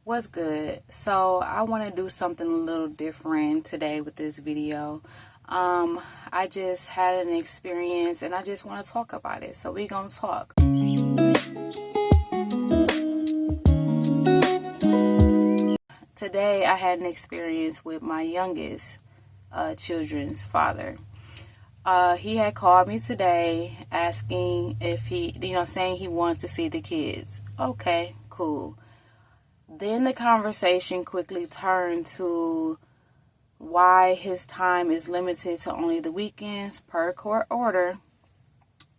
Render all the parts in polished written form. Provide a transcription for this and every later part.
What's good? So I want to do something a little different today with this video. I just had an experience and I just want to talk about it. So we're going to talk. Today I had an experience with my youngest children's father. He had called me today asking if saying he wants to see the kids. Okay, cool. Then the conversation quickly turned to why his time is limited to only the weekends per court order,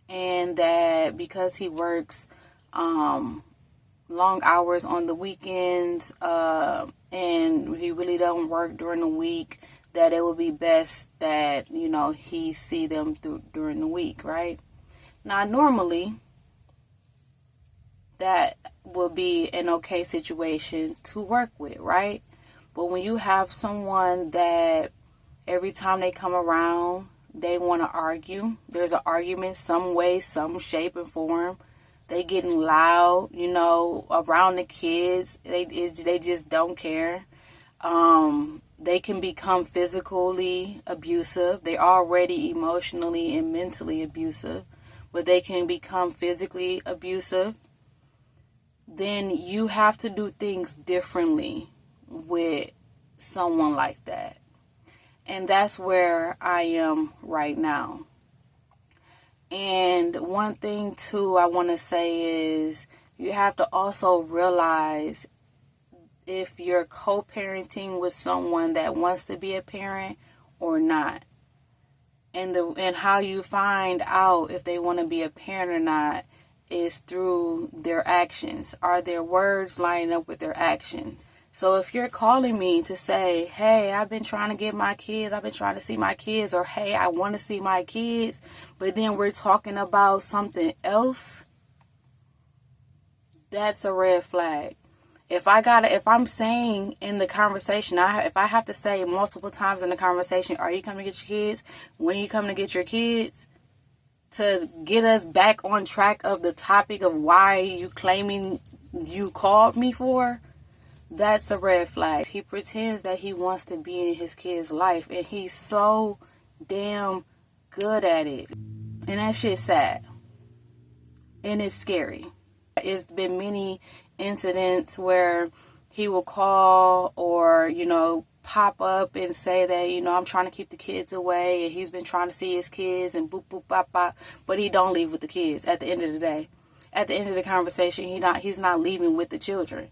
and that because he works long hours on the weekends and he really don't work during the week, that it would be best that he see them during the week, right? Now normally that will be an okay situation to work with, right? But when you have someone that every time they come around, they want to argue, there's an argument some way, some shape and form, they getting loud, around the kids, they just don't care. They can become physically abusive. They're already emotionally and mentally abusive, but they can become physically abusive. Then you have to do things differently with someone like that. And that's where I am right now. And one thing too I want to say is you have to also realize if you're co-parenting with someone that wants to be a parent or not. And how you find out if they want to be a parent or not is through their actions. Are their words lining up with their actions? So if you're calling me to say, hey, I've been trying to get my kids, I've been trying to see my kids, or hey, I want to see my kids, but then we're talking about something else, that's a red flag. If I'm saying in the conversation, if I have to say multiple times in the conversation, are you coming to get your kids? When you coming to get your kids? To get us back on track of the topic of why you claiming you called me for, that's a red flag. He pretends that he wants to be in his kid's life, and he's so damn good at it. And that shit's sad. And it's scary. It's been many incidents where he will call or, pop up and say that, I'm trying to keep the kids away, and he's been trying to see his kids and boop, boop, bop, bop, but he don't leave with the kids at the end of the day. At the end of the conversation, he's not leaving with the children.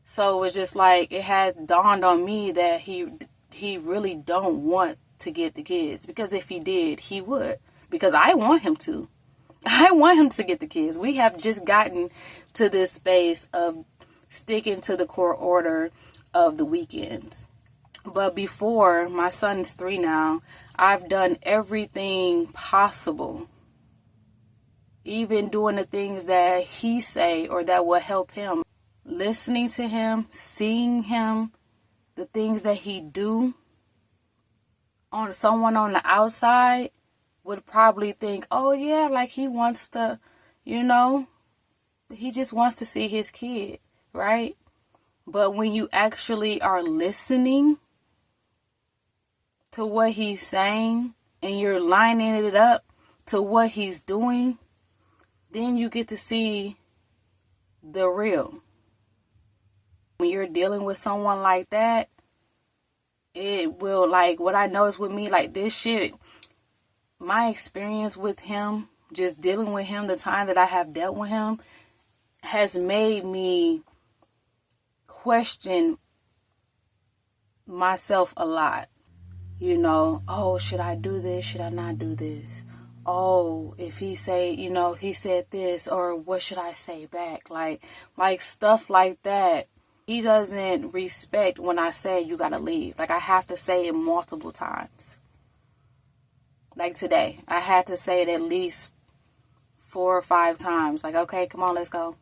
So it's just like, it had dawned on me that he really don't want to get the kids, because if he did, he would, because I want him to. I want him to get the kids. We have just gotten to this space of sticking to the court order of the weekends. But before, my son's 3 now, I've done everything possible. Even doing the things that he say or that will help him. Listening to him, seeing him, the things that he do. On someone on the outside would probably think, oh yeah, like he wants to, he just wants to see his kid, right? But when you actually are listening to what he's saying and you're lining it up to what he's doing, then you get to see the real. When you're dealing with someone like that, it will, like what I noticed with me, like this shit, my experience with him, just dealing with him, the time that I have dealt with him, has made me question myself a lot. Oh, should I do this? Should I not do this? Oh, if he say, he said this, or what should I say back? Like stuff like that. He doesn't respect when I say you gotta leave. Like I have to say it multiple times. Like today, I had to say it at least 4 or 5 times. Like, okay, come on, let's go.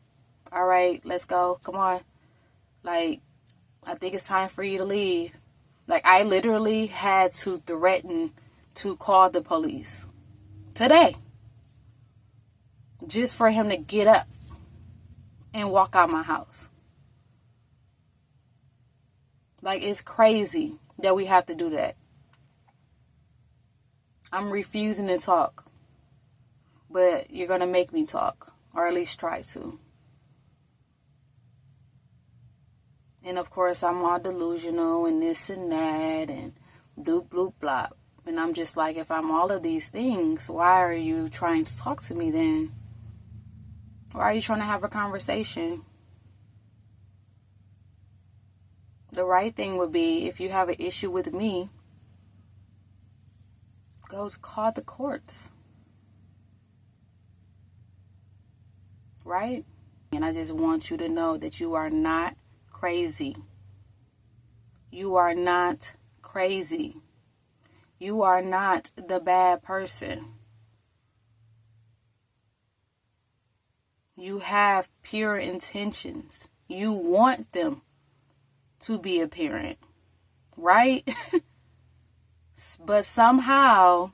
All right, let's go. Come on. Like, I think it's time for you to leave. Like, I literally had to threaten to call the police today. Just for him to get up and walk out my house. Like, it's crazy that we have to do that. I'm refusing to talk, but you're going to make me talk, or at least try to. And of course, I'm all delusional and this and that and bloop, bloop, blop. And I'm just like, if I'm all of these things, why are you trying to talk to me then? Why are you trying to have a conversation? The right thing would be, if you have an issue with me, go call the courts. Right? And I just want you to know that you are not crazy. You are not crazy. You are not the bad person. You have pure intentions. You want them to be a parent, right? But somehow,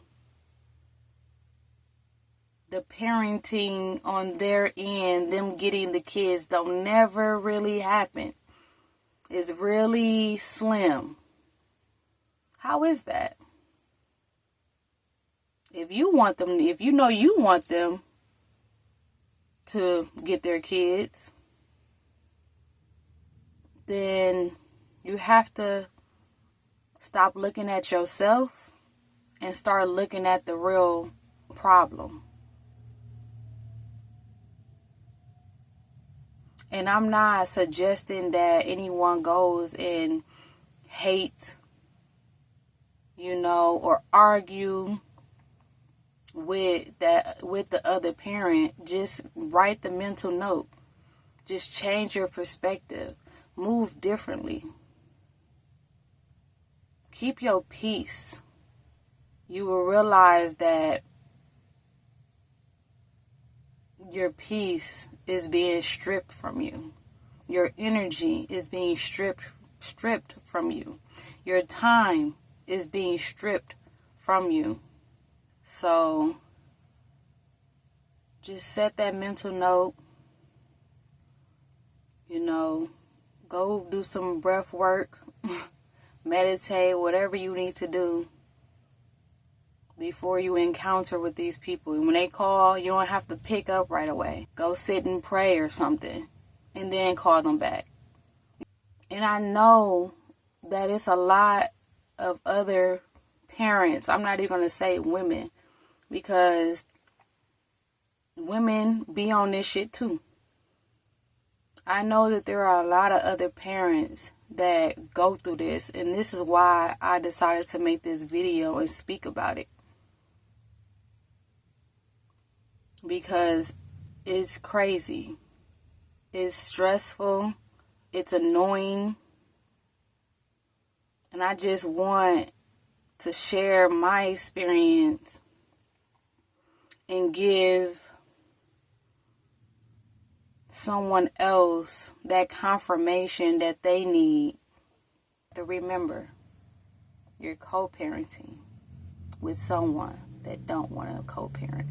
the parenting on their end, them getting the kids, don't never really happen. It's really slim. How is that? If you want them, if you know you want them to get their kids, then you have to stop looking at yourself and start looking at the real problem. And I'm not suggesting that anyone goes and hate, or argue with the other parent. Just write the mental note. Just change your perspective. Move differently. Keep your peace. You will realize that your peace is being stripped from you. Your energy is being stripped from you. Your time is being stripped from you. So just set that mental note. Go do some breath work, meditate, whatever you need to do before you encounter with these people. And when they call, you don't have to pick up right away. Go sit and pray or something and then call them back. And I know that it's a lot of other parents. I'm not even going to say women, because women be on this shit too. I know that there are a lot of other parents that go through this, and this is why I decided to make this video and speak about it. Because it's crazy. It's stressful. It's annoying. And I just want to share my experience and give someone else that confirmation that they need. To remember, you're co-parenting with someone that don't want to co-parent.